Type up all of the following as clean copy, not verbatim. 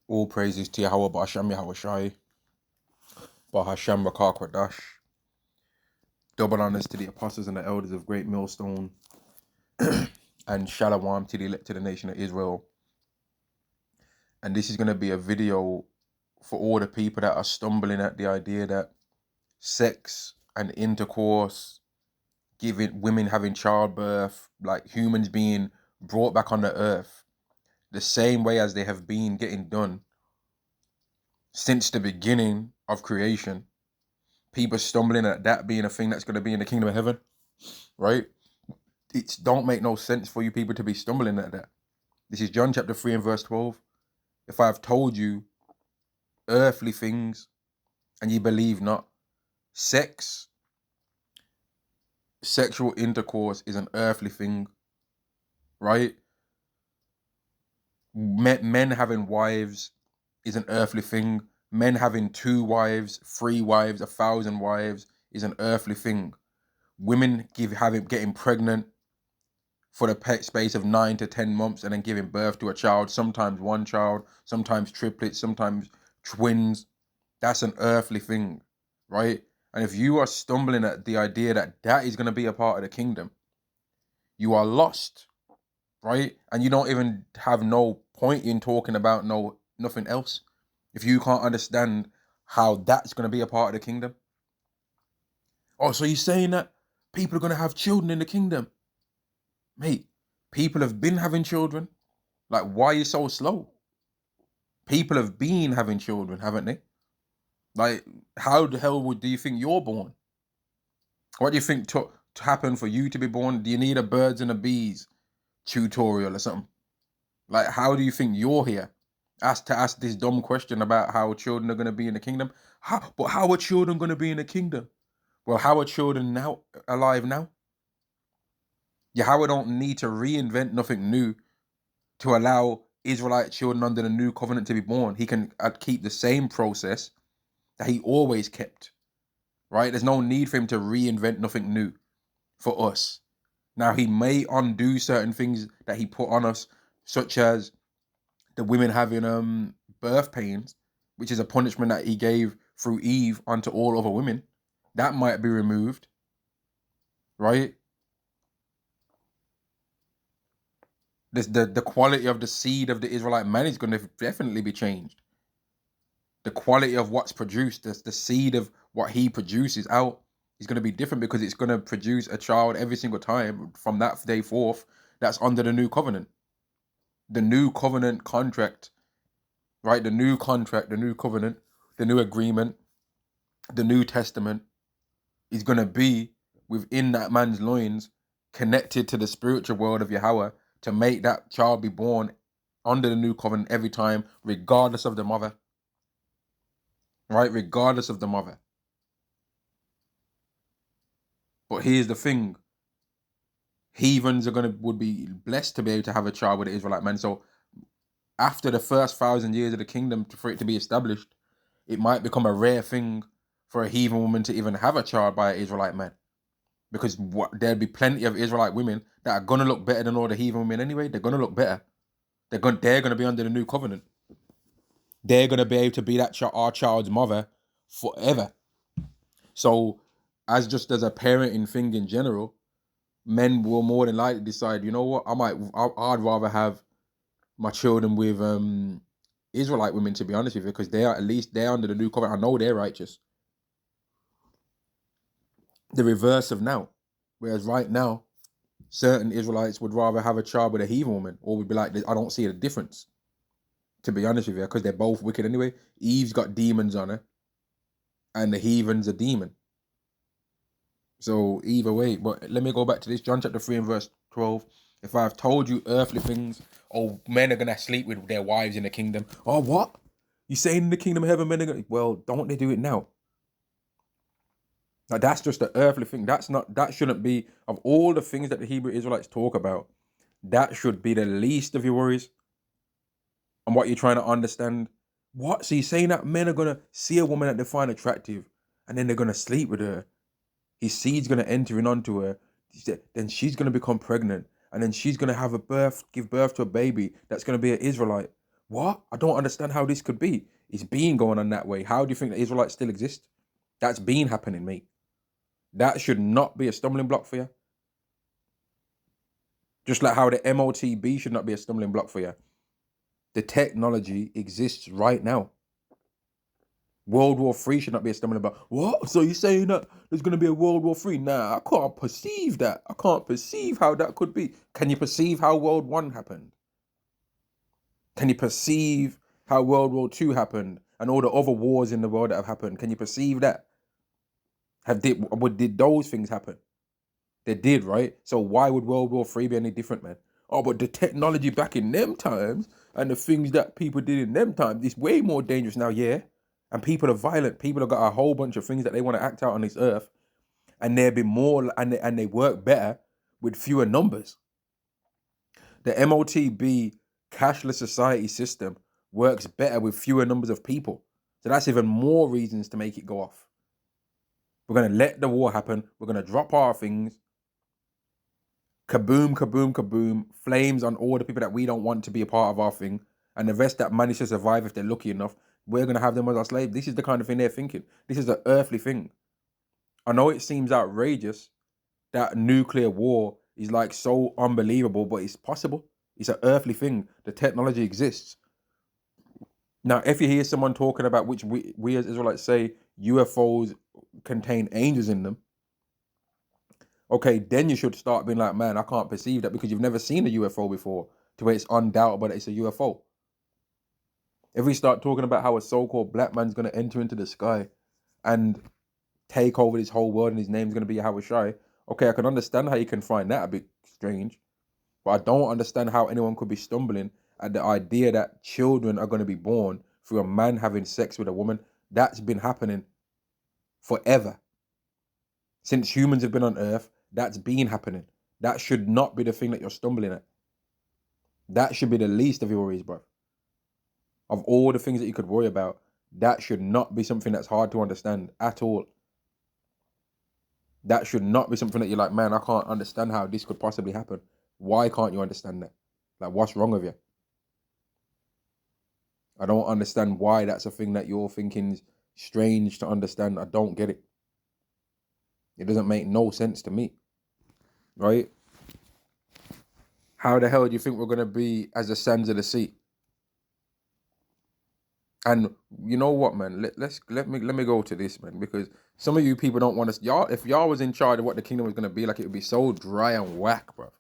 All praises to Yahweh Ba'asham Yahweh Shai, Bahasham Rakar Kwadash. Double honors to the apostles and the elders of Great Millstone, and Shalom to the elect of the nation of Israel. And this is going to be a video for all the people that are stumbling at the idea that sex and intercourse, giving women having childbirth, like humans being brought back on the earth, the same way as they have been getting done since the beginning of creation. People stumbling at that being a thing that's going to be in the kingdom of heaven, right? It don't make no sense for you people to be stumbling at that. This is John chapter 3 and verse 12. If I have told you earthly things and ye believe not, sexual intercourse is an earthly thing, right? Men having wives is an earthly thing. Men having 2 wives, 3 wives, 1,000 wives is an earthly thing. Women getting pregnant for the space of 9 to 10 months and then giving birth to a child, sometimes one child, sometimes triplets, sometimes twins. That's an earthly thing, right? And if you are stumbling at the idea that that is going to be a part of the kingdom, you are lost, right? And you don't even have no point in talking about nothing else if you can't understand how that's going to be a part of the kingdom. Oh, so you're saying that people are going to have children in the kingdom? Mate, people have been having children. Like, why are you so slow? People have been having children, haven't they? Like, how the hell do you think you're born? What do you think to happen for you to be born? Do you need a birds and the bees tutorial or something? Like, how do you think you're here? Ask this dumb question about how children are going to be in the kingdom. But how are children going to be in the kingdom? Well, how are children now alive now? Yahweh don't need to reinvent nothing new to allow Israelite children under the new covenant to be born. He can keep the same process that he always kept, right? There's no need for him to reinvent nothing new for us. Now, he may undo certain things that he put on us, such as the women having birth pains, which is a punishment that he gave through Eve onto all other women. That might be removed, right? The quality of the seed of the Israelite man is going to definitely be changed. The quality of what's produced, the seed of what he produces out is going to be different because it's going to produce a child every single time from that day forth that's under the new covenant. The new covenant contract, right? The new contract, the new covenant, the new agreement, the New Testament is going to be within that man's loins, connected to the spiritual world of Yahweh, to make that child be born under the new covenant every time, regardless of the mother. Right? Regardless of the mother. But here's the thing. Heathens would be blessed to be able to have a child with an Israelite man. So after the first 1,000 years of the kingdom, for it to be established, it might become a rare thing for a heathen woman to even have a child by an Israelite man. Because there'd be plenty of Israelite women that are going to look better than all the heathen women anyway. They're going to look better. They're going to be under the new covenant. They're going to be able to be our child's mother forever. So, as a parenting thing in general, men will more than likely decide, you know what, I'd rather have my children with Israelite women, to be honest with you, because they're under the new covenant. I know they're righteous. The reverse of now. Whereas right now, certain Israelites would rather have a child with a heathen woman, or would be like, I don't see the difference, to be honest with you, because they're both wicked anyway. Eve's got demons on her, and the heathen's a demon. So either way, but let me go back to this. John chapter 3 and verse 12. If I have told you earthly things, oh, men are going to sleep with their wives in the kingdom. Oh, what? You saying in the kingdom of heaven, men are going to... Well, don't they do it now? Now, that's just the earthly thing. That shouldn't be, of all the things that the Hebrew Israelites talk about, that should be the least of your worries and what you're trying to understand. What? So you're saying that men are going to see a woman that they find attractive and then they're going to sleep with her? His seed's going to enter in onto her. Then she's going to become pregnant. And then she's going to give birth to a baby that's going to be an Israelite. What? I don't understand how this could be. It's been going on that way. How do you think the Israelites still exist? That's been happening, mate. That should not be a stumbling block for you. Just like how the MOTB should not be a stumbling block for you. The technology exists right now. World War III should not be a stumbling block. What? So you're saying that there's going to be a World War III? Nah, I can't perceive that. I can't perceive how that could be. Can you perceive how World War I happened? Can you perceive how World War II happened and all the other wars in the world that have happened? Can you perceive that? Did those things happen? They did, right? So why would World War III be any different, man? Oh, but the technology back in them times and the things that people did in them times is way more dangerous now, yeah. And people are violent. People have got a whole bunch of things that they want to act out on this earth, and they'll be more and they work better with fewer numbers. The MOTB cashless society system works better with fewer numbers of people. So that's even more reasons to make it go off. We're going to let the war happen. We're going to drop our things. Kaboom, kaboom, kaboom. Flames on all the people that we don't want to be a part of our thing. And the rest that manage to survive, if they're lucky enough, we're going to have them as our slave. This is the kind of thing they're thinking. This is an earthly thing. I know it seems outrageous that nuclear war is like so unbelievable, but it's possible. It's an earthly thing. The technology exists. Now, if you hear someone talking about, which we as Israelites say, UFOs contain angels in them, okay, then you should start being like, man, I can't perceive that because you've never seen a UFO before to where it's undoubtable that it's a UFO. If we start talking about how a so-called black man's going to enter into the sky and take over this whole world and his name's going to be Yahushai, okay, I can understand how you can find that a bit strange, but I don't understand how anyone could be stumbling at the idea that children are going to be born through a man having sex with a woman. That's been happening forever. Since humans have been on earth, that's been happening. That should not be the thing that you're stumbling at. That should be the least of your worries, bro. Of all the things that you could worry about, that should not be something that's hard to understand at all. That should not be something that you're like, man, I can't understand how this could possibly happen. Why can't you understand that? Like, what's wrong with you? I don't understand why that's a thing that you're thinking strange to understand. I don't get it. It doesn't make no sense to me, right? How the hell do you think we're going to be as the sands of the sea? And you know what, man? Let me go to this, man, because some of you people don't want to. Y'all, if y'all was in charge of what the kingdom was going to be like, it would be so dry and whack, bro.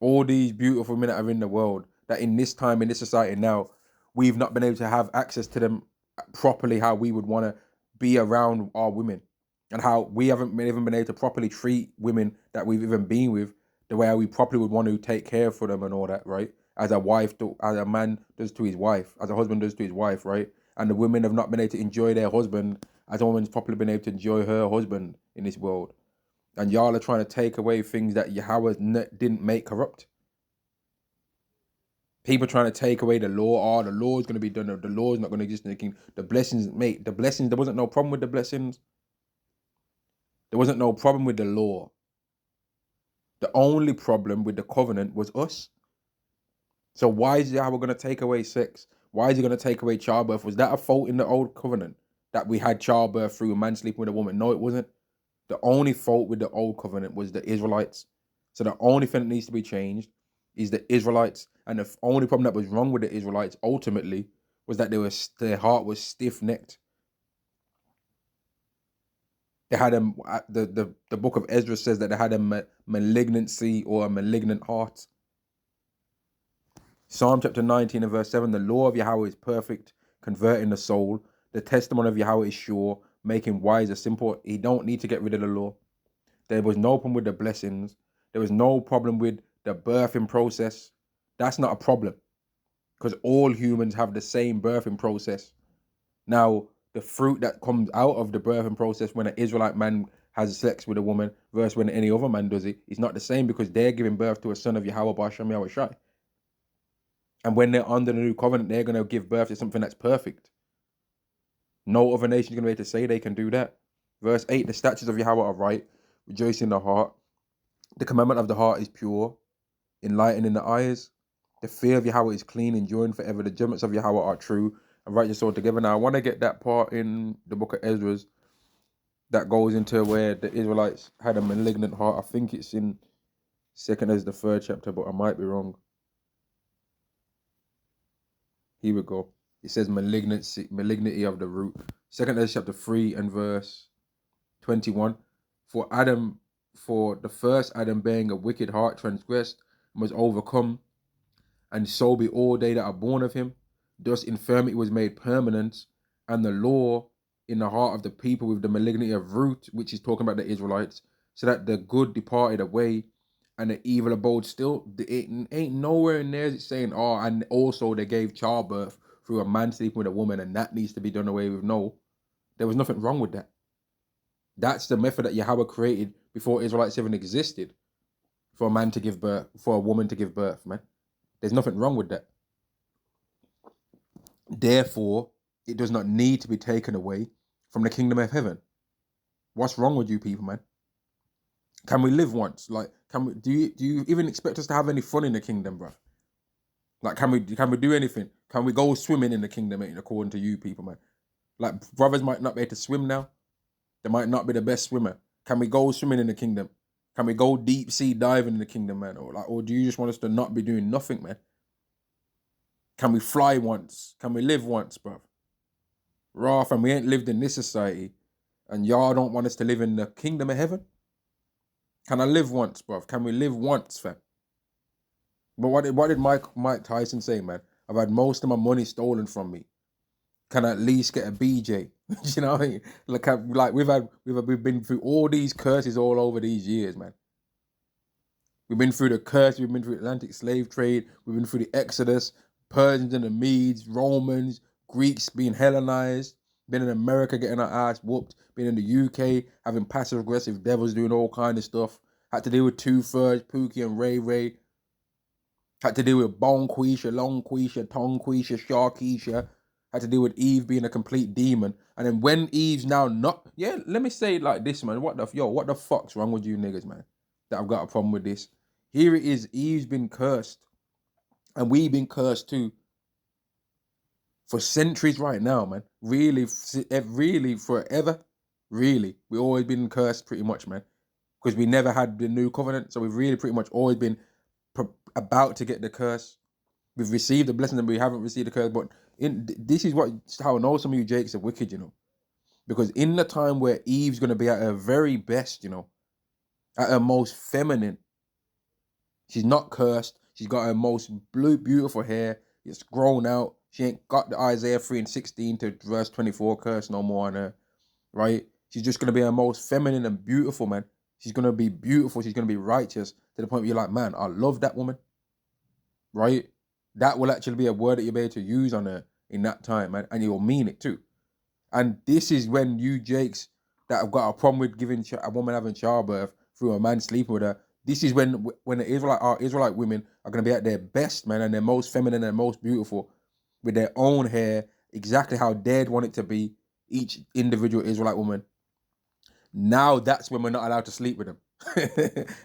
All these beautiful men that are in the world, that in this time, in this society now, we've not been able to have access to them properly how we would want to be around our women, and how we haven't even been able to properly treat women that we've even been with the way we properly would want to take care for them and all that, right? As a wife, as a man does to his wife, as a husband does to his wife, right? And the women have not been able to enjoy their husband as a woman's properly been able to enjoy her husband in this world. And y'all are trying to take away things that Yahweh didn't make corrupt. People trying to take away the law. Oh, the law is going to be done. The law is not going to exist in the kingdom. The blessings, mate, the blessings, there wasn't no problem with the blessings. There wasn't no problem with the law. The only problem with the covenant was us. So why is Yahweh going to take away sex? Why is he going to take away childbirth? Was that a fault in the old covenant that we had childbirth through a man sleeping with a woman? No, it wasn't. The only fault with the old covenant was the Israelites. So the only thing that needs to be changed is the Israelites. And the only problem that was wrong with the Israelites ultimately was that their heart was stiff-necked. They had the book of Ezra says that they had a malignancy or a malignant heart. Psalm chapter 19 and verse 7, the law of Yahweh is perfect, converting the soul. The testimony of Yahweh is sure, making wise the simple. He don't need to get rid of the law. There was no problem with the blessings. There was no problem with the birthing process. That's not a problem because all humans have the same birthing process. Now, the fruit that comes out of the birthing process when an Israelite man has sex with a woman versus when any other man does it is not the same because they're giving birth to a son of Yahweh B'Hashem Yahweh Shai. And when they're under the new covenant, they're going to give birth to something that's perfect. No other nation is going to be able to say they can do that. Verse 8, the statutes of Yahweh are right, rejoice in the heart. The commandment of the heart is pure. enlightening the eyes. The fear of Yahweh is clean, enduring forever. The judgments of Yahweh are true and righteous altogether. Now, I want to get that part in the book of Ezra that goes into where the Israelites had a malignant heart. I think it's in Second Ezra, the 3rd chapter, but I might be wrong. Here we go. It says malignity of the root. Second Ezra chapter 3 and verse 21. For the first Adam bearing a wicked heart transgressed and was overcome, and so be all they that are born of him. Thus infirmity was made permanent, and the law in the heart of the people with the malignity of root, which is talking about the Israelites, so that the good departed away and the evil abode still. It ain't nowhere in there is it saying, oh, and also they gave childbirth through a man sleeping with a woman, and that needs to be done away with. No, there was nothing wrong with that. That's the method that Yahweh created before Israelites even existed, for a man to give birth, for a woman to give birth, man. There's nothing wrong with that. Therefore, it does not need to be taken away from the kingdom of heaven. What's wrong with you people, man? Can we live once? Like, do you even expect us to have any fun in the kingdom, bro? Like, can we do anything? Can we go swimming in the kingdom, according to you people, man? Like, brothers might not be able to swim now. They might not be the best swimmer. Can we go swimming in the kingdom? Can we go deep sea diving in the kingdom, man? Or do you just want us to not be doing nothing, man? Can we fly once? Can we live once, bruv? Raw, fam, we ain't lived in this society, and y'all don't want us to live in the kingdom of heaven? Can I live once, bruv? Can we live once, fam? But what did Mike Tyson say, man? I've had most of my money stolen from me. Can I at least get a BJ? You know what I mean? Like we've been through all these curses all over these years, man. We've been through the curse. We've been through the Atlantic slave trade. We've been through the Exodus, Persians and the Medes, Romans, Greeks being Hellenized, been in America getting our ass whooped, been in the UK having passive aggressive devils doing all kind of stuff. Had to deal with Two-Thirds, Pookie and Ray Ray. Had to deal with Bone Quisha, Long Quisha, Tongue Quisha, Sharkeisha. Had to deal with Eve being a complete demon. And then when Eve's now not... Yeah, let me say it like this, man. What the fuck's wrong with you niggas, man? That I've got a problem with this. Here it is. Eve's been cursed. And we've been cursed too. For centuries right now, man. Really forever. Really. We've always been cursed pretty much, man. Because we never had the new covenant. So we've really pretty much always been about to get the curse. We've received the blessing and we haven't received the curse. But this is how I know some of you Jakes are wicked, you know. Because in the time where Eve's going to be at her very best, you know, at her most feminine, she's not cursed. She's got her most beautiful hair. It's grown out. She ain't got the Isaiah 3 and 16 to verse 24 curse no more on her, right? She's just going to be her most feminine and beautiful, man. She's going to be beautiful. She's going to be righteous to the point where you're like, man, I love that woman, right? That will actually be a word that you'll be able to use on her in that time, man. And you'll mean it too. And this is when you Jakes that have got a problem with giving a woman having childbirth through a man sleeping with her. This is when our Israelite women are going to be at their best, man, and their most feminine and most beautiful with their own hair, exactly how they'd want it to be, each individual Israelite woman. Now that's when we're not allowed to sleep with them.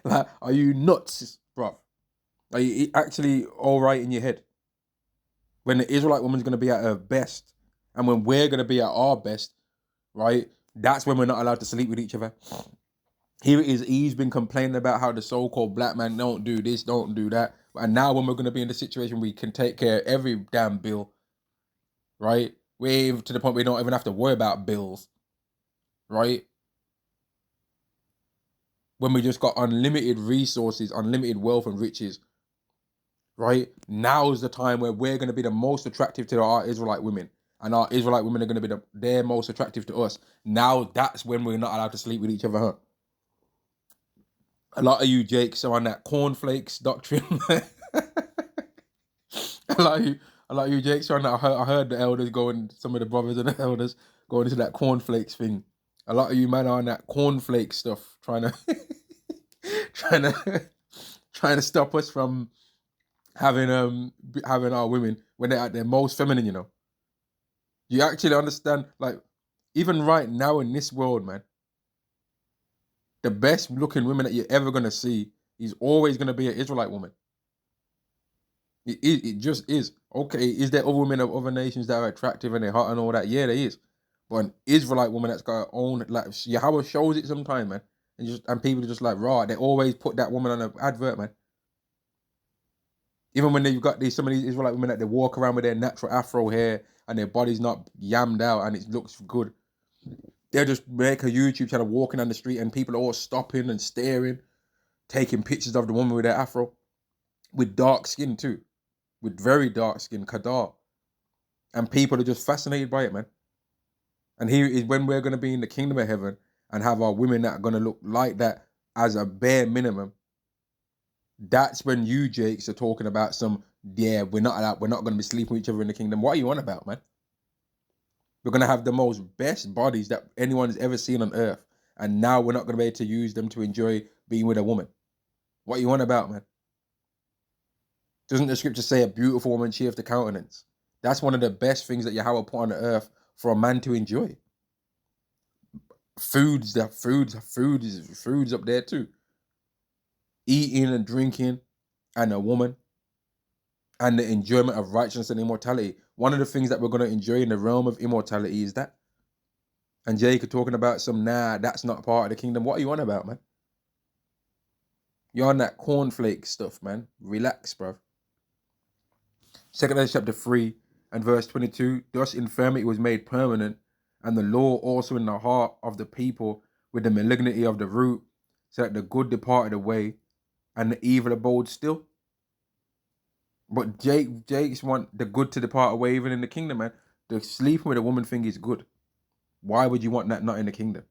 Like, are you nuts, bruv? Are you actually all right in your head? When the Israelite woman's going to be at her best, and when we're going to be at our best, right? That's when we're not allowed to sleep with each other. Here it is, Eve's been complaining about how the so-called black man don't do this, don't do that. And now when we're going to be in the situation we can take care of every damn bill, right? We're to the point we don't even have to worry about bills, right? When we just got unlimited resources, unlimited wealth and riches, right? Now's the time where we're going to be the most attractive to our Israelite women. And our Israelite women are going to be their most attractive to us. Now that's when we're not allowed to sleep with each other, huh? A lot of you Jakes are on that cornflakes doctrine. a lot of you Jakes are on that. I heard the elders going, some of the brothers and the elders going into that cornflakes thing. A lot of you man are on that cornflake stuff, trying to stop us from having our women when they're at their most feminine, you know. You actually understand, like, even right now in this world, man, the best looking women that you're ever going to see is always going to be an Israelite woman. It just is. Okay, is there other women of other nations that are attractive and they're hot and all that? Yeah, there is. But an Israelite woman that's got her own, like Yahweh shows it sometimes, man. And people are just like, raw. They always put that woman on an advert, man. Even when you've got some of these Israelite women that they walk around with their natural afro hair and their body's not yammed out and it looks good. They'll just make a YouTube channel walking down the street and people are all stopping and staring, taking pictures of the woman with their afro. With dark skin too. With very dark skin, Kadar. And people are just fascinated by it, man. And here is when we're going to be in the kingdom of heaven and have our women that are going to look like that as a bare minimum. That's when you, Jakes, are talking about we're not going to be sleeping with each other in the kingdom. What are you on about, man? We're going to have the most best bodies that anyone has ever seen on earth. And now we're not going to be able to use them to enjoy being with a woman. What are you on about, man? Doesn't the scripture say a beautiful woman cheereth the countenance? That's one of the best things that Yahweh put on the earth for a man to enjoy. Food's up there too. Eating and drinking and a woman and the enjoyment of righteousness and immortality. One of the things that we're going to enjoy in the realm of immortality is that. And Jake talking about that's not part of the kingdom. What are you on about, man? You're on that cornflake stuff, man. Relax, bruv. 2 chapter 3 and verse 22. Thus infirmity was made permanent, and the law also in the heart of the people with the malignity of the root, so that the good departed away, and the evil abode still. But Jake's want the good to depart away even in the kingdom, man. The sleeping with a woman thing is good. Why would you want that not in the kingdom?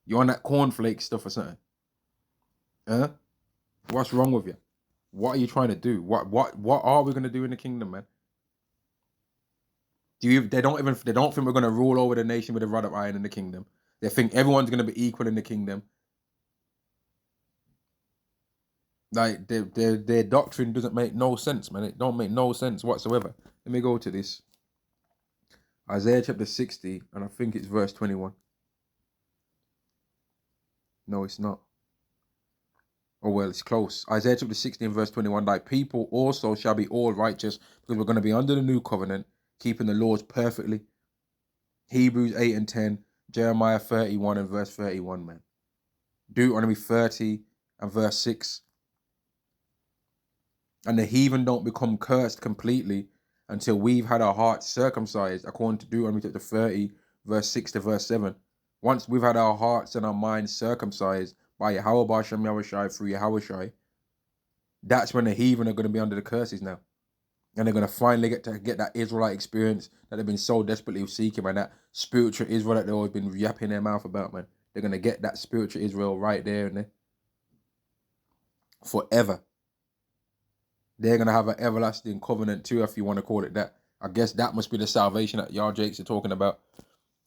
You're on that cornflake stuff or something. Huh? What's wrong with you? What are you trying to do? What are we going to do in the kingdom, man? They don't think we're going to rule over the nation with a rod of iron in the kingdom. They think everyone's going to be equal in the kingdom. Like their doctrine doesn't make no sense, man. It don't make no sense whatsoever. Let me go to this. Isaiah chapter 60, and I think it's verse 21. No, it's not. Oh, well, it's close. Isaiah chapter 60 and verse 21. Thy people also shall be all righteous, because we're going to be under the new covenant, keeping the laws perfectly. Hebrews 8 and 10. Jeremiah 31 and verse 31, man. Deuteronomy 30 and verse 6. And the heathen don't become cursed completely until we've had our hearts circumcised, according to Deuteronomy chapter 30, verse 6 to verse 7. Once we've had our hearts and our minds circumcised by Yahweh Bashem Yahushai through Yahushai, that's when the heathen are going to be under the curses now. And they're going to finally get that Israelite experience that they've been so desperately seeking, man. That spiritual Israel that they've always been yapping their mouth about, man. They're going to get that spiritual Israel right there and there. Forever. They're going to have an everlasting covenant too, if you want to call it that. I guess that must be the salvation that y'all Jakes are talking about.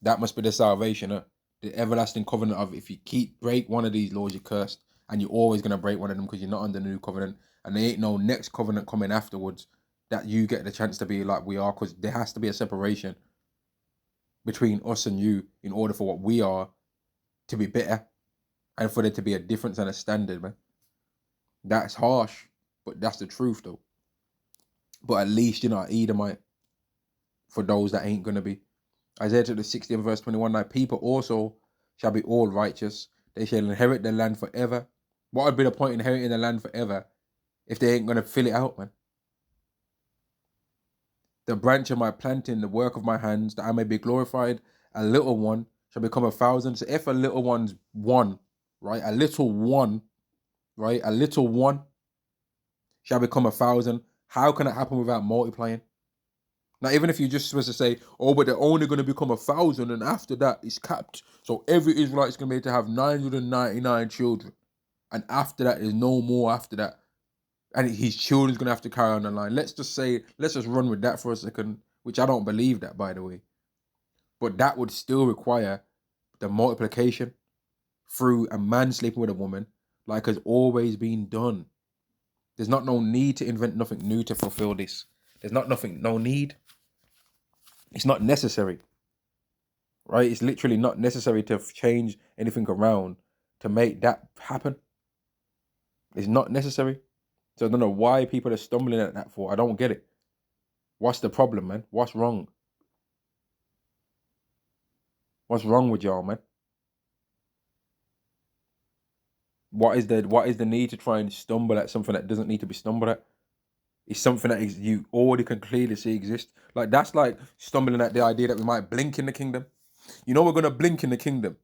That must be the salvation, the everlasting covenant of if you break one of these laws, you're cursed. And you're always going to break one of them because you're not under the new covenant. And there ain't no next covenant coming afterwards that you get the chance to be like we are, because there has to be a separation between us and you in order for what we are to be better and for there to be a difference and a standard, man. That's harsh, but that's the truth, though. But at least you're not Edomite for those that ain't going to be. Isaiah chapter 60 and verse 21, thy people also shall be all righteous. They shall inherit the land forever. What would be the point in inheriting the land forever if they ain't going to fill it out, man? The branch of my planting, the work of my hands, that I may be glorified. A little one shall become 1,000. So if a little one's one, right? A little one shall become 1,000. How can it happen without multiplying? Now, even if you're just supposed to say, oh, but they're only going to become 1,000 and after that it's capped. So every Israelite is going to be able to have 999 children. And after that, there's no more after that. And his children's going to have to carry on the line. Let's just run with that for a second, which I don't believe that, by the way. But that would still require the multiplication through a man sleeping with a woman, like has always been done. There's no need to invent nothing new to fulfill this. There's no need. It's not necessary, right? It's literally not necessary to change anything around to make that happen. It's not necessary. So I don't know why people are stumbling at that for. I don't get it. What's the problem, man? What's wrong? What's wrong with y'all, man? What is the need to try and stumble at something that doesn't need to be stumbled at? It's something that you already can clearly see exists. Like that's like stumbling at the idea that we might blink in the kingdom. You know we're gonna blink in the kingdom.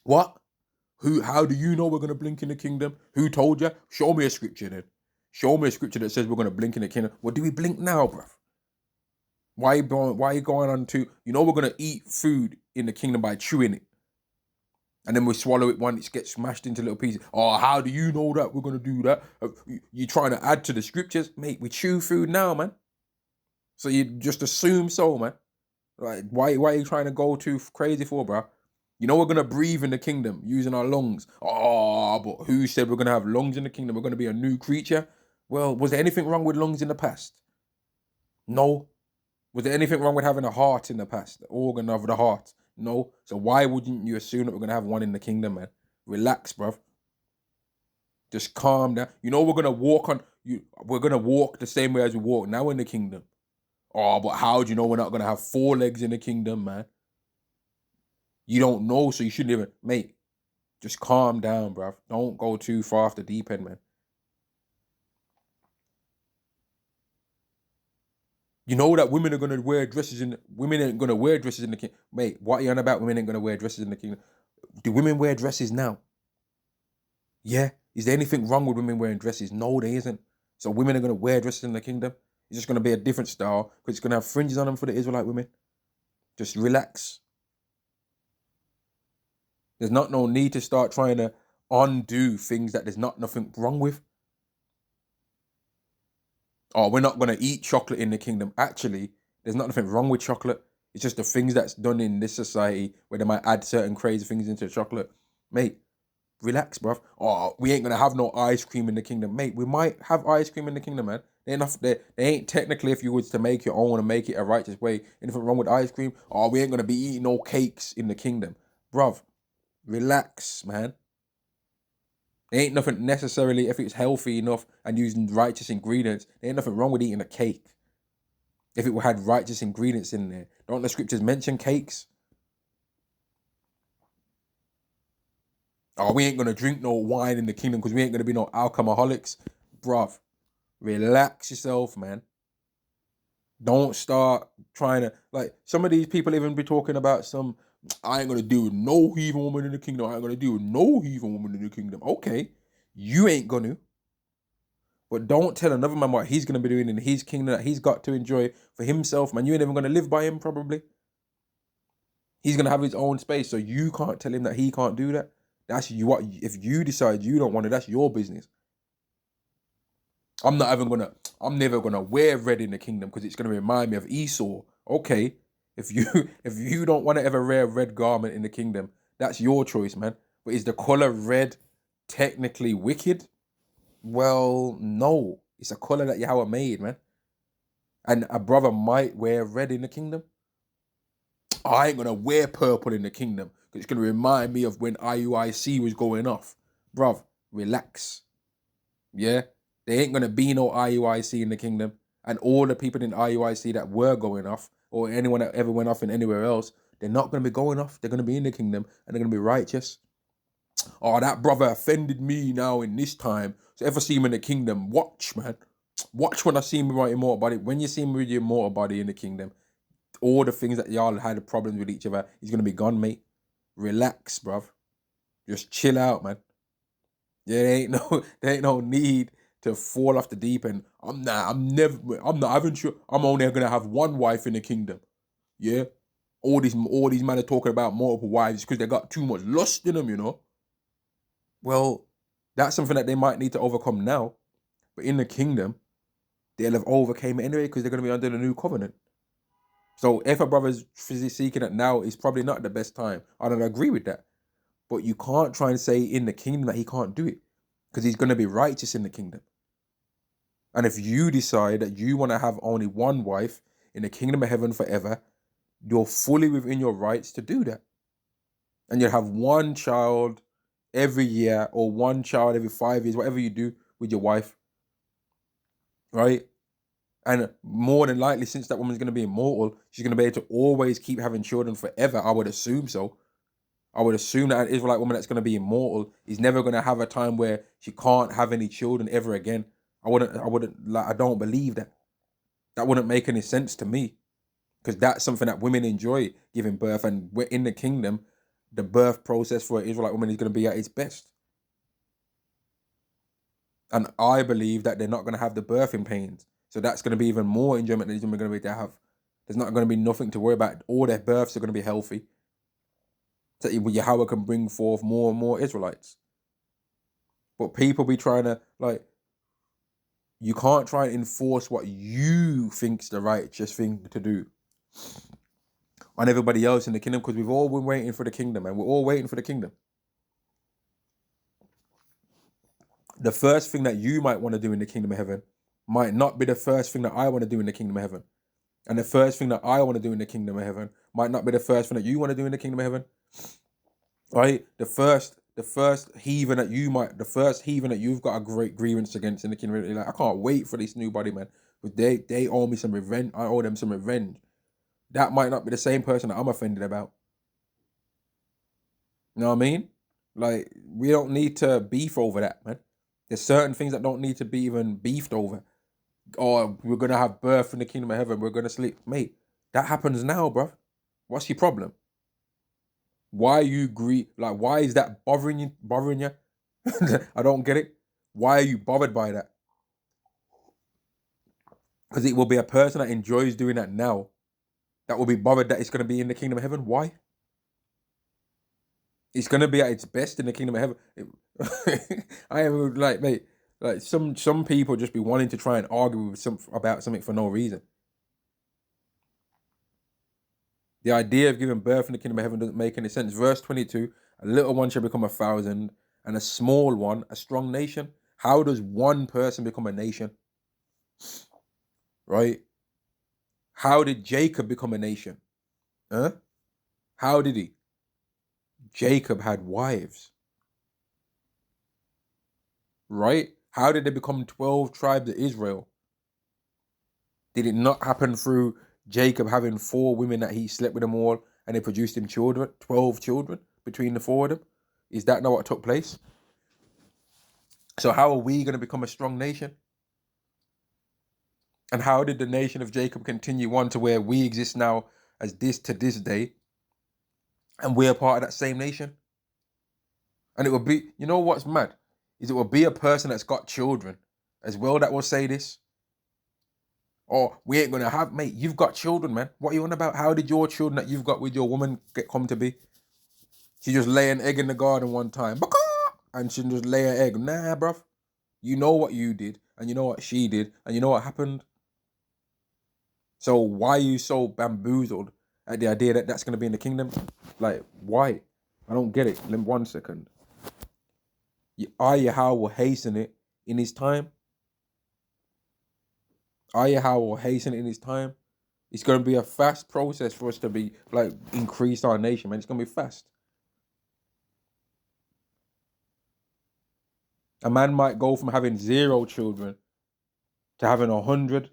What? Who? How do you know we're gonna blink in the kingdom? Who told you? Show me a scripture then. Show me a scripture that says we're gonna blink in the kingdom. Well, do we blink now, bruv? Why are you going on to? You know we're gonna eat food in the kingdom by chewing it, and then we swallow it once it gets smashed into little pieces. Oh, how do you know that we're gonna do that? You trying to add to the scriptures, mate? We chew food now, man. So you just assume so, man. Like, why are you trying to go too crazy for, bro? You know we're gonna breathe in the kingdom using our lungs. Oh, but who said we're gonna have lungs in the kingdom? We're gonna be a new creature. Well, was there anything wrong with lungs in the past? No. Was there anything wrong with having a heart in the past? The organ of the heart? No. So why wouldn't you assume that we're gonna have one in the kingdom, man? Relax, bruv. Just calm down. You know we're gonna walk on you. We're gonna walk the same way as we walk now in the kingdom. Oh, but how do you know we're not gonna have 4 legs in the kingdom, man? You don't know, so you shouldn't even, mate. Just calm down, bruv. Don't go too far off the deep end, man. You know that women are gonna wear dresses in. Women ain't gonna wear dresses in the kingdom, mate. What are you on about? Women ain't gonna wear dresses in the kingdom. Do women wear dresses now? Yeah. Is there anything wrong with women wearing dresses? No, there isn't. So women are gonna wear dresses in the kingdom. It's just gonna be a different style because it's gonna have fringes on them for the Israelite women. Just relax. There's not no need to start trying to undo things that there's nothing wrong with. Oh, we're not gonna eat chocolate in the kingdom. Actually, there's nothing wrong with chocolate. It's just the things that's done in this society where they might add certain crazy things into chocolate. Mate, relax, bruv. Oh, we ain't gonna have no ice cream in the kingdom. Mate, we might have ice cream in the kingdom, man. They ain't technically, if you was to make your own and make it a righteous way, anything wrong with ice cream. Oh, we ain't gonna be eating no cakes in the kingdom. Bruv, relax, man. There ain't nothing necessarily, if it's healthy enough and using righteous ingredients, there ain't nothing wrong with eating a cake. If it had righteous ingredients in there. Don't the scriptures mention cakes? Oh, we ain't gonna drink no wine in the kingdom because we ain't gonna be no alcoholics. Bruv, relax yourself, man. Don't start trying to, like, some of these people even be talking about I ain't gonna deal with no heathen woman in the kingdom. I ain't gonna deal with no heathen woman in the kingdom. Okay, you ain't gonna. But don't tell another man what he's gonna be doing in his kingdom that he's got to enjoy for himself, man. You ain't even gonna live by him, probably. He's gonna have his own space, so you can't tell him that he can't do that. That's you. What if you decide you don't want it? That's your business. I'm never gonna wear red in the kingdom because it's gonna remind me of Esau. Okay, if you if you don't want to ever wear a red garment in the kingdom, that's your choice, man. But is the color red technically wicked? Well, no. It's a color that Yahweh made, man. And a brother might wear red in the kingdom. I ain't gonna wear purple in the kingdom because it's gonna remind me of when IUIC was going off. Bruv, relax. Yeah? There ain't gonna be no IUIC in the kingdom. And all the people in IUIC that were going off, or anyone that ever went off in anywhere else, they're not gonna be going off. They're gonna be in the kingdom and they're gonna be righteous. Oh, that brother offended me now in this time. So if I see him in the kingdom, watch, man. Watch when I see him with my immortal body. When you see him with your immortal body in the kingdom, all the things that y'all had problems with each other, he's gonna be gone, mate. Relax, bruv. Just chill out, man. Yeah, there ain't no need to fall off the deep end. I'm not having sure. I'm only gonna have one wife in the kingdom. Yeah. All these men are talking about multiple wives because they got too much lust in them, you know. Well, that's something that they might need to overcome now. But in the kingdom, they'll have overcame it anyway because they're gonna be under the new covenant. So if a brother's seeking it now, it's probably not the best time. I don't agree with that. But you can't try and say in the kingdom that he can't do it because he's going to be righteous in the kingdom. And if you decide that you want to have only one wife in the kingdom of heaven forever, you're fully within your rights to do that. And you'll have one child every year or one child every 5 years, whatever you do with your wife. right? And more than likely, since that woman's going to be immortal, she's going to be able to always keep having children forever. I would assume so. I would assume that an Israelite woman that's going to be immortal is never going to have a time where she can't have any children ever again. I don't believe that. That wouldn't make any sense to me, because that's something that women enjoy, giving birth. And we're in the kingdom, the birth process for an Israelite woman is going to be at its best. And I believe that they're not going to have the birthing pains. So that's going to be even more enjoyment that these women are going to be able to have. There's not going to be nothing to worry about. All their births are going to be healthy. So Yahweh can bring forth more and more Israelites. But people be trying to, like, you can't try and enforce what you think's the righteous thing to do on everybody else in the kingdom, because we've all been waiting for the kingdom, and we're all waiting for the kingdom. The first thing that you might want to do in the kingdom of heaven might not be the first thing that I want to do in the kingdom of heaven. And the first thing that I want to do in the kingdom of heaven might not be the first thing that you want to do in the kingdom of heaven. Right? The first heathen that you've got a great grievance against in the kingdom of heaven, like, I can't wait for this new body, man. But they owe me some revenge. I owe them some revenge. That might not be the same person that I'm offended about. You know what I mean? Like, we don't need to beef over that, man. There's certain things that don't need to be even beefed over. Or we're going to have birth in the kingdom of heaven, we're going to sleep. Mate, that happens now, bro. What's your problem? Why you why is that bothering you? I don't get it. Why are you bothered by that? Because it will be a person that enjoys doing that now that will be bothered that it's going to be in the kingdom of heaven. Why? It's going to be at its best in the kingdom of heaven. I am like, mate, like some people just be wanting to try and argue about something for no reason. The idea of giving birth in the kingdom of heaven doesn't make any sense. Verse 22, a little one shall become 1,000, and a small one, a strong nation. How does one person become a nation? Right? How did Jacob become a nation? Huh? How did he? Jacob had wives. Right? How did they become 12 tribes of Israel? Did it not happen through Jacob having 4 women that he slept with them all, and they produced him children, 12 children between the 4 of them? Is that not what took place? So how are we going to become a strong nation? And how did the nation of Jacob continue on to where we exist now as this to this day? And we're part of that same nation? And it will be, you know what's mad? Is it will be a person that's got children as well that will say this. Or we ain't going to have, mate, you've got children, man. What are you on about? How did your children that you've got with your woman come to be? She just lay an egg in the garden one time. And she just lay an egg. Nah, bruv. You know what you did. And you know what she did. And you know what happened. So why are you so bamboozled at the idea that that's going to be in the kingdom? Like, why? I don't get it. Let me 1 second. Yahweh will hasten it in his time. Yahweh will hasten it in his time. It's going to be a fast process for us to be, like, increase our nation, man. It's going to be fast. A man might go from having 0 children to having 100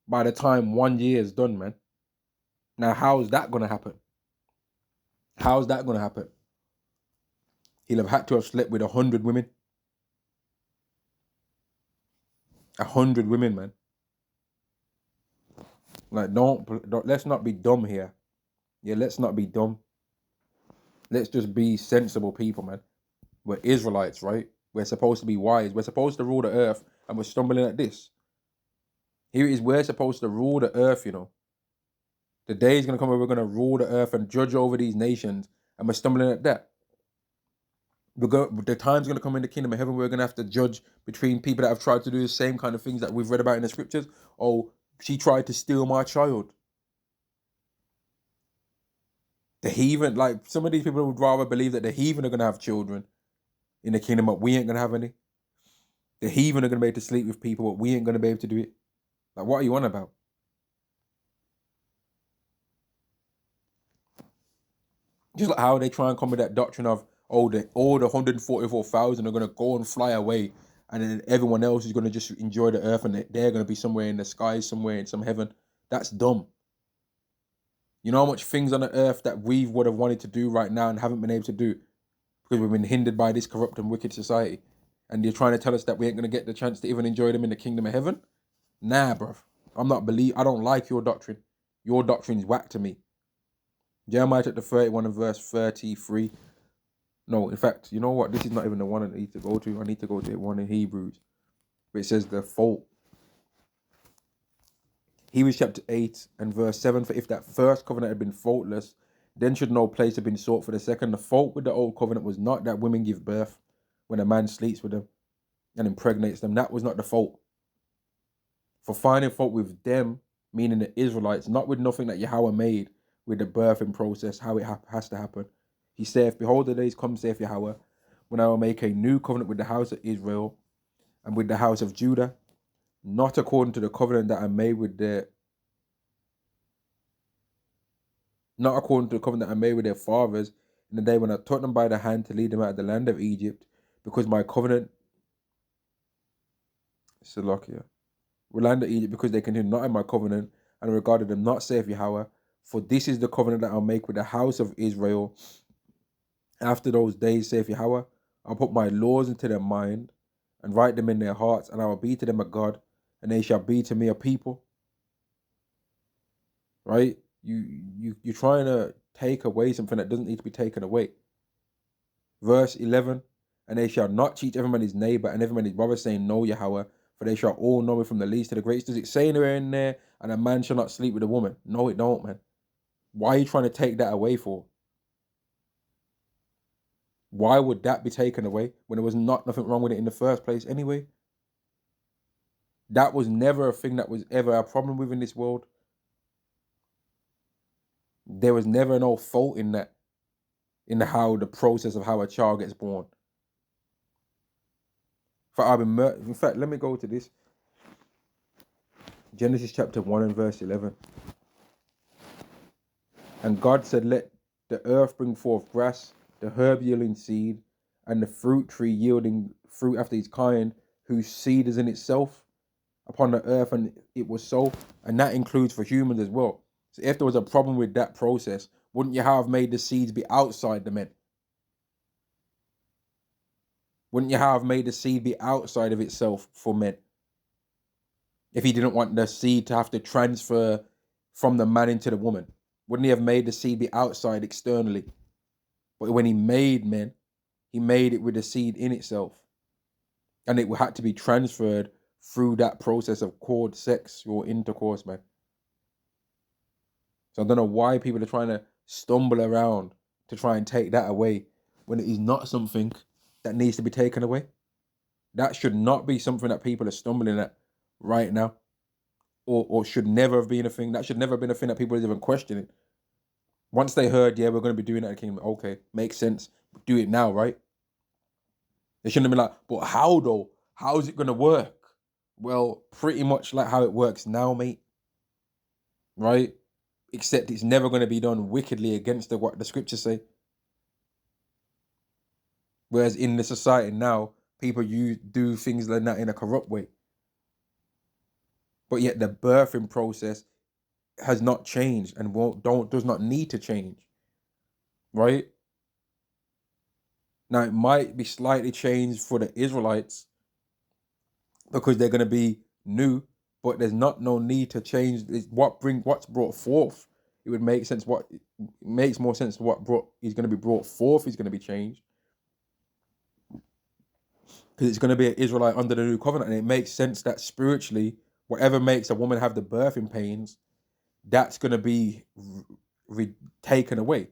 by the time 1 year is done, man. Now, how's that going to happen? How's that going to happen? He'll have had to have slept with 100 women. 100 women, man. Like, don't, let's not be dumb here. Yeah, let's not be dumb. Let's just be sensible people, man. We're Israelites, right? We're supposed to be wise. We're supposed to rule the earth, and we're stumbling at this. Here it is, we're supposed to rule the earth, you know. The day is going to come where we're going to rule the earth and judge over these nations, and we're stumbling at that. The time's going to come in the kingdom of heaven where we're going to have to judge between people that have tried to do the same kind of things that we've read about in the scriptures. Oh, she tried to steal my child. The heathen, like, some of these people would rather believe that the heathen are going to have children in the kingdom, but we ain't going to have any. The heathen are going to be able to sleep with people, but we ain't going to be able to do it. Like, what are you on about? Just like how they try and come with that doctrine of, oh, all the 144,000 are going to go and fly away, and then everyone else is going to just enjoy the earth, and they're going to be somewhere in the sky, somewhere in some heaven. That's dumb. You know how much things on the earth that we would have wanted to do right now and haven't been able to do because we've been hindered by this corrupt and wicked society. And you're trying to tell us that we ain't going to get the chance to even enjoy them in the kingdom of heaven? Nah, bruv. I don't like your doctrine. Your doctrine's whack to me. Jeremiah chapter 31 and verse 33. No, in fact, you know what? This is not even the one I need to go to. I need to go to one in Hebrews, where it says the fault. Hebrews chapter 8 and verse 7. For if that first covenant had been faultless, then should no place have been sought for the second. The fault with the old covenant was not that women give birth when a man sleeps with them and impregnates them. That was not the fault. For finding fault with them, meaning the Israelites, not with nothing that Yahweh made with the birthing process, how it has to happen. He saith, behold, the days come, saith Yahweh, when I will make a new covenant with the house of Israel and with the house of Judah, not according to the covenant that I made with their fathers in the day when I took them by the hand to lead them out of the land of Egypt, because my covenant, Salakia, land of Egypt, because they continued not in my covenant, and regarded them not, saith Yahweh, for this is the covenant that I'll make with the house of Israel. After those days, saith Yahweh, I'll put my laws into their mind, and write them in their hearts, and I will be to them a God, and they shall be to me a people. Right? You're trying to take away something that doesn't need to be taken away. Verse 11, and they shall not teach every man his neighbor and every man his brother, saying, know Yahweh, for they shall all know me from the least to the greatest. Does it say anywhere in there, and a man shall not sleep with a woman? No, it don't, man. Why are you trying to take that away for? Why would that be taken away when there was nothing wrong with it in the first place anyway? That was never a thing that was ever a problem within this world. There was never no fault in that, in the process of how a child gets born. In fact, let me go to this. Genesis chapter 1 and verse 11. And God said, let the earth bring forth grass, the herb yielding seed, and the fruit tree yielding fruit after its kind, whose seed is in itself upon the earth, and it was so. And that includes for humans as well. So if there was a problem with that process, wouldn't you have made the seeds be outside the men? Wouldn't you have made the seed be outside of itself for men? If he didn't want the seed to have to transfer from the man into the woman, wouldn't he have made the seed be outside externally? But when he made men, he made it with the seed in itself. And it had to be transferred through that process of cord sex or intercourse, man. So I don't know why people are trying to stumble around to try and take that away when it is not something that needs to be taken away. That should not be something that people are stumbling at right now, or should never have been a thing. That should never have been a thing that people are even questioning. Once they heard, yeah, we're going to be doing that in the kingdom, okay, makes sense. Do it now, right? They shouldn't have been like, but how though? How is it going to work? Well, pretty much like how it works now, mate. Right? Except it's never going to be done wickedly against what the scriptures say. Whereas in the society now, people do things like that in a corrupt way. But yet the birthing process has not changed and does not need to change. Right? Now it might be slightly changed for the Israelites because they're going to be new, but there's no need to change. What's brought forth. It would make sense. What makes more sense to what is going to be brought forth is going to be changed, because it's going to be an Israelite under the new covenant, and it makes sense that spiritually, whatever makes a woman have the birthing pains, that's going to be taken away.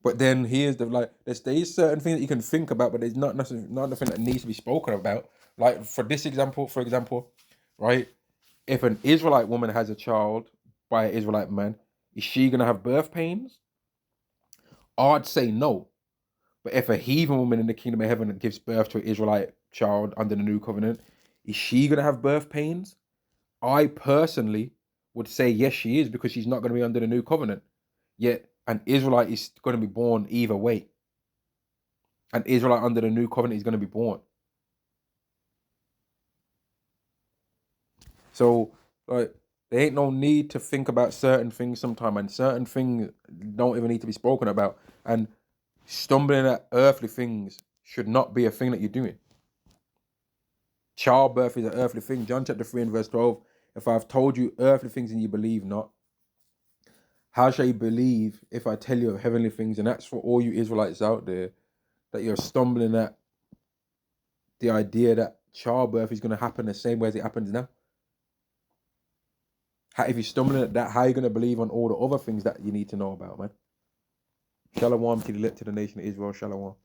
But then here's there's certain things that you can think about, but there's not nothing that needs to be spoken about. Like for example, right? If an Israelite woman has a child by an Israelite man, is she gonna have birth pains? I'd say no. But if a heathen woman in the kingdom of heaven gives birth to an Israelite child under the new covenant, is she gonna have birth pains? I personally would say yes, she is, because she's not gonna be under the new covenant. Yet an Israelite is going to be born either way. An Israelite under the new covenant is going to be born. So, like, there ain't no need to think about certain things sometime, and certain things don't even need to be spoken about. And stumbling at earthly things should not be a thing that you're doing. Childbirth is an earthly thing. John chapter 3 and verse 12. If I've told you earthly things and you believe not, how shall you believe if I tell you of heavenly things? And that's for all you Israelites out there, that you're stumbling at the idea that childbirth is going to happen the same way as it happens now. If you're stumbling at that, how are you going to believe on all the other things that you need to know about, man? Shalom to the nation of Israel. Shalom.